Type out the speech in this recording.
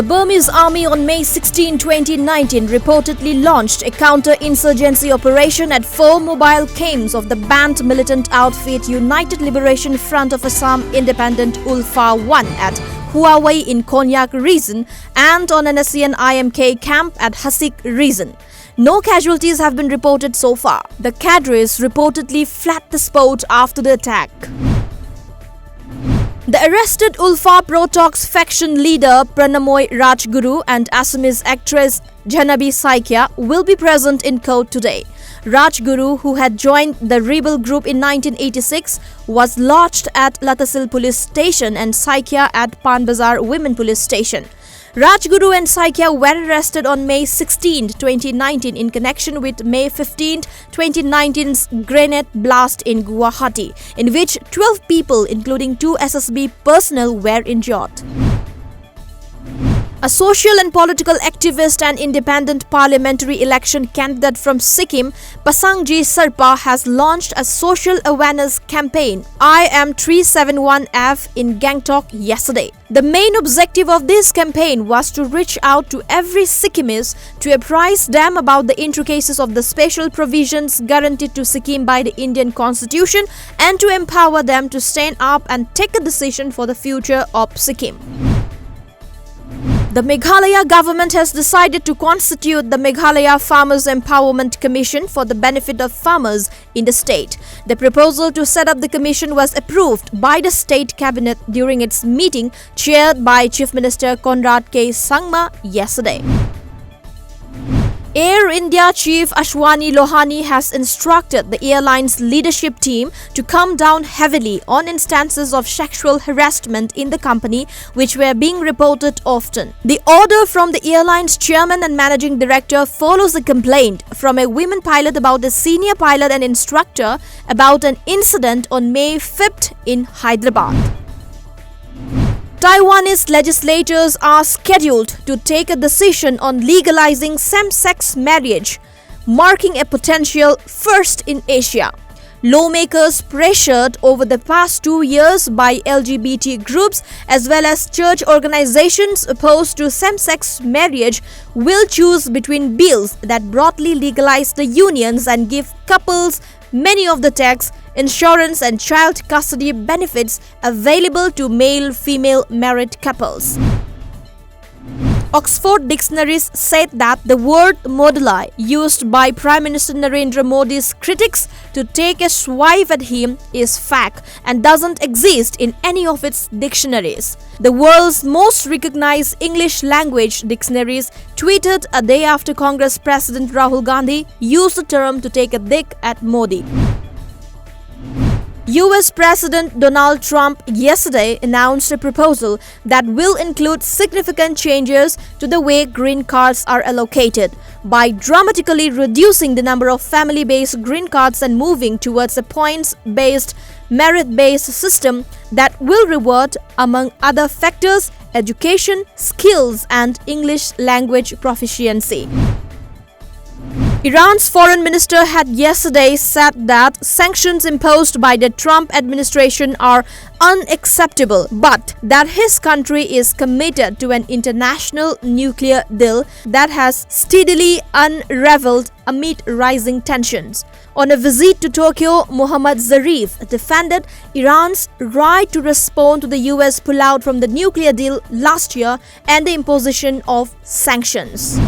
The Burmese army on May 16, 2019 reportedly launched a counter-insurgency operation at 4 mobile camps of the banned militant outfit United Liberation Front of Assam Independent Ulfa 1 at Huawei in Konyak region and on an ASEAN IMK camp at Hasik region. No casualties have been reported so far. The cadres reportedly fled the spot after the attack. The arrested Ulfa Pro-Talks faction leader Pranamoy Rajguru and Assamese actress Jhanabi Saikia will be present in court today. Rajguru, who had joined the rebel group in 1986, was lodged at Latasil Police Station and Saikia at Panbazar Women Police Station. Rajguru and Saikia were arrested on May 16, 2019 in connection with May 15, 2019's grenade blast in Guwahati, in which 12 people including 2 SSB personnel were injured. A social and political activist and independent parliamentary election candidate from Sikkim, Pasangji Sarpa, has launched a social awareness campaign, I Am 371F, in Gangtok yesterday. The main objective of this campaign was to reach out to every Sikkimese to apprise them about the intricacies of the special provisions guaranteed to Sikkim by the Indian Constitution and to empower them to stand up and take a decision for the future of Sikkim. The Meghalaya government has decided to constitute the Meghalaya Farmers Empowerment Commission for the benefit of farmers in the state. The proposal to set up the commission was approved by the state cabinet during its meeting chaired by Chief Minister Conrad K. Sangma yesterday. Air India Chief Ashwani Lohani has instructed the airline's leadership team to come down heavily on instances of sexual harassment in the company which were being reported often. The order from the airline's chairman and managing director follows a complaint from a women pilot about a senior pilot and instructor about an incident on May 5th in Hyderabad. Taiwanese legislators are scheduled to take a decision on legalizing same-sex marriage, marking a potential first in Asia. Lawmakers pressured over the past 2 years by LGBT groups as well as church organizations opposed to same-sex marriage will choose between bills that broadly legalize the unions and give couples many of the tax, insurance and child custody benefits available to male-female married couples. Oxford dictionaries said that the word moduli, used by Prime Minister Narendra Modi's critics to take a swipe at him, is fake and doesn't exist in any of its dictionaries. The world's most recognized English language dictionaries tweeted a day after Congress President Rahul Gandhi used the term to take a dig at Modi. US President Donald Trump yesterday announced a proposal that will include significant changes to the way green cards are allocated by dramatically reducing the number of family-based green cards and moving towards a points-based, merit-based system that will reward, among other factors, education, skills, and English language proficiency. Iran's foreign minister had yesterday said that sanctions imposed by the Trump administration are unacceptable, but that his country is committed to an international nuclear deal that has steadily unraveled amid rising tensions. On a visit to Tokyo, Mohammad Zarif defended Iran's right to respond to the US pullout from the nuclear deal last year and the imposition of sanctions.